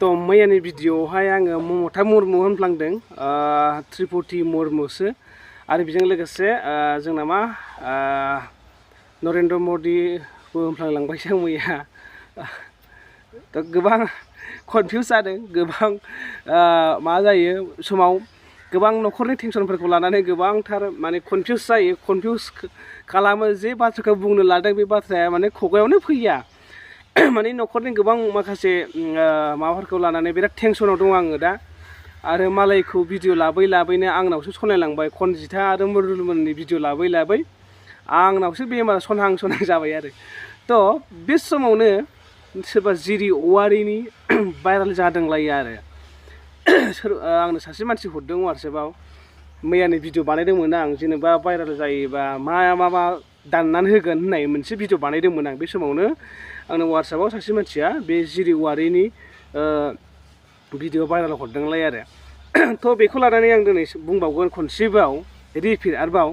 तो मैयानि भिडिअआवहाय आङो ममता मुर्मु होनफ्लांदों त्रिपुति मुर्मुसो आरो बेजों लोगोसे जोंना मा नरेन्द्र मदिबो होनफ्लांलांबायसो आं मैया तो गोबां कनफिउज जादों गोबां मा जायो समाव गोबां न'खरनि टेनसनफोरखौ लानानै गोबांथार माने कनफिउज जायो कनफिउज खालामो जे बाथ्राखौ बुंनो लादों बे बाथ्राया माने खुगायावनो फैया माने न'खरनि गोबां माखासे माबाफोरखौ लानानै बिराद टेनसनाव दं आङो दा आरो मालायखौ भिडिअ लाबैनो आंनावसो सलायलांबाय खनजिथा आरो मुरुलमोननि भिडिअ लाबै आंनावसो बेमारा सनहां जाबाय आरो तो बे समावनो सोरबा जिरि औवारिनि भाइराल जादोंलायो आरो आंनो सासे मानसि हरदों वाट्सएपआव मैयानि भिडिअ बानायदोंमोन आं जेनेबा भाइराल जायोबा मा दाननानै होगोन होननाय मोनसे भिडिअ बानायदोंमोन आं बे समावनो आंनो वाट्सएपआव सासे मानसिया बे जिरि औवारिनि भिडिअ भाइराल हरदोंलाय आरो तो बेखौ लानानै आं दिनै बुंबावगोन खनसेबाव रिपिट आरोबाव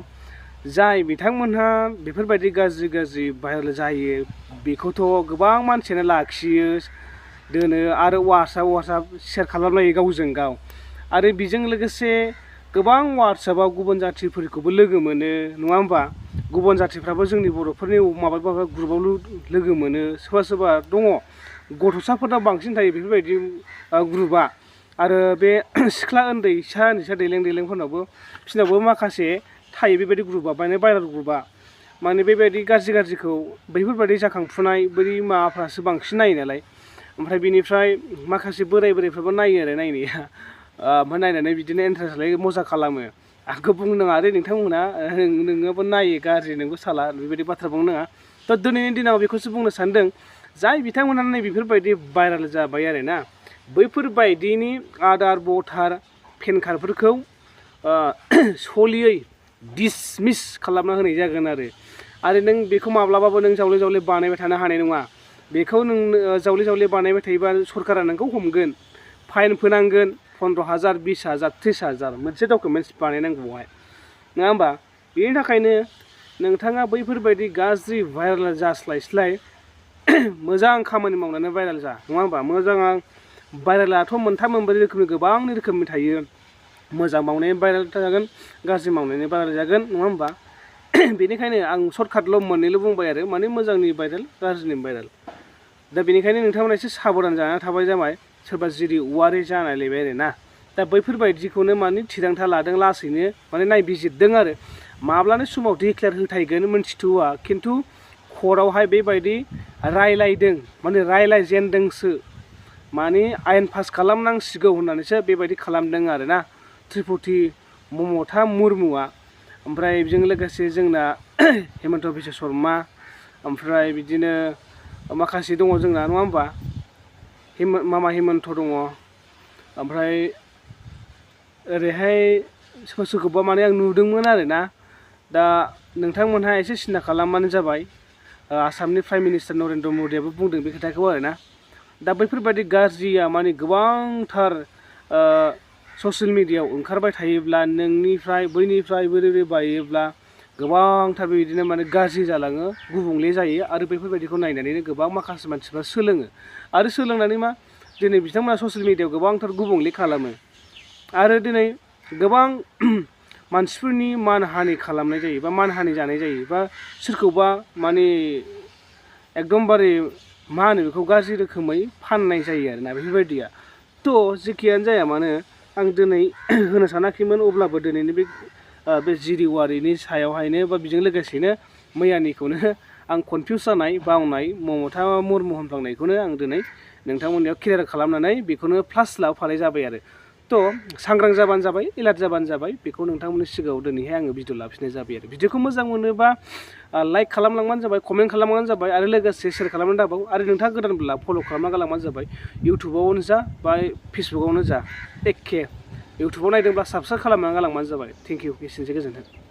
जाय बिथांमोनहा बेफोरबायदि गाज्रि भाइराल जायो बेखौथ' गोबां मानसियानो लाखियो दोनो आरो वाट्सएप शेयार खालामलायो गावजों गाव आरो बेजों लोगोसे गोबां वाट्सएपआव गुबुन जाथिफोरखौबो लोगो मोनो नङा होमबा गुबुन जातिफ्राबो जोंनि बर'फोरनि माबा ग्रुपआव लोगो मोनो सोरबा दङ गथ'साफोरनाव बांसिन थायो बेफोरबायदि ग्रुपआ आरो बे सिख्ला उन्दैसा दैलेंफोरनावबो बिसोरनावबो माखासे थायो बेबायदि ग्रुपआ माने भाइराल ग्रुपआ माने बेबायदि गाज्रिखौ बैफोरबायदि जाखांफुनाय बै माबाफ्रासो बांसिन नायो नालाय ओमफ्राय बेनिफ्राय माखासे बोरायफ्राबो नायो आरो नायनाया ओमफ्राय नायनानै बिदिनो इन्टारेस्ट लायो मजा खालामो आंखौ बुंनो नाङा आरो नोंथांमोना नोङोबो नायो गाज्रि नोंबो साला बेबायदि बाथ्रा बुंनो नाङा तो दिनैनि दिनाव बेखौसो बुंनो सानदों जाय बिथांमोना नै बेफोरबायदि भाइराल जाबाय आरो ना बैफोरबायदिनि आदार भटार पेन कार्डफोरखौ सलियै डिसमिस खालामना होनाय जागोन आरो नों बेखौ माब्लाबाबो नों जावले बानायबाय थानो हानाय नङा बेखौ नों जावले बानायबाय थायोबा सरकारा नोंखौ हमगोन फाइन फोनांगोन 15,000 20,000 30,000 मोनसे डकुमेन्ट्स बानायनांगौहाय नङा होमबा बेनि थाखायनो नोंथाङा बैफोरबायदि गाज्रि भाइराल जास्लायस्लाय मोजां खामानि मावनानै भाइराल जा नङा होमबा मोजां भाइरालाथ' मोनथाम मोनब्रै रोखोमनि गोबां रोखोमनि थायो मोजां मावनायनि भाइराल जागोन गाज्रि मावनायनि भाइराल जागोन नङा होमबा बेनिखायनो आं सर्टकाटल' मोननैल' बुंबाय आरो माने मोजांनि भाइराल गाज्रिनि भाइराल दा बेनिखायनो नोंथांमोना एसे साबधान जानानै थाबाय जाबाय सोरबा जिरि औवारि जानायलायबाय आरो ना दा बैफोरबायदिखौनो माने थिरांथा लादों लासैनो माने नायबिजिरदों आरो माब्लानि समाव डिक्लेयार होथायगोन मोनथिथ'वा खिन्थु कर्टआवहाय बेबायदि रायलायदों माने रायलायजेनदोंसो माने आयेन पास खालामनांसिगौ होननानैसो बेबायदि खालामदों आरो ना त्रिपुति ममता मुर्मुआ ओमफ्राय बेजों लोगोसे जोंना हेमन्त बिश्व शर्मा ओमफ्राय बिदिनो माखासे दङ जोंना नङा होमबा मामा हेमन्त दङ ओमफ्राय ओरैहाय सोरखौबा माने आं नुदोंमोन आरो ना दा नोंथांमोनहा एसे सिन्था खालामबानो जाबाय आसामनि प्राइम मिनिस्टार नरेन्द्र मदियाबो बुंदों बे खोथाखौ आरो ना दा बैफोरबायदि गाज्रिया माने गोबांथार ससियेल मिडियायाव ओंखारबाय थायोब्ला नोंनिफ्राय बैनिफ्राय बोरै बायोब्ला गोबांथार बेबायदिनो माने गाज्रि जालाङो गुबुंले जायो आरो बेफोरबायदिखौ नायनानैनो गोबां माखासे मानसिफ्रा सोलोङो आरो सोलोंनानै मा दिनै बिथांमोना ससियेल मिडियायाव गोबांथार गुबुंले खालामो आरो दिनै गोबां मानसिफोरनि मानहानि खालामनाय जायो बा मानहानि जानाय जायो बा सोरखौबा माने एकदमबारे मा होनो बेखौ गाज्रि रोखोमै फाननाय जायो आरोना बेफोरबायदिया तो जेखियानो जाया मानो आं दिनै होनो सानाखैमोन अब्लाबो दिनैनि बे जिरि औवारिनि सायावहायनो बा बेजों लोगोसेनो मैयानिखौनो आं कनफिउज जानाय बावनाय ममता मुर्मु होनफ्लांनायखौनो आं दिनै नोंथांमोननियाव क्लियार खालामनानै बेखौनो प्लास लाबोफानाय जाबाय आरो तो सांग्रां जाबानो जाबाय एलार्ट जाबानो जाबाय बेखौ नोंथांमोननि सिगाङाव दिनैहाय आङो भिडिअ लाफिननाय जाबाय आरो भिडिअखौ मोजां मोनोबा लाइक खालामलांबानो जाबाय कमेन्ट खालामबानो जाबाय आरो लोगोसे शेयार खालामनानै दाबाव आरो नोंथाङा गोदानब्ला फल' खालामना गालांबानो जाबाय इउटुबावनो जा बा फेसबुकावनो जा एखे इउटुबाव नायदोंब्ला साबस्क्राइब खालामनानै गालांबानो जाबाय थेंक इउ एसेनोसै गोजोन्थों।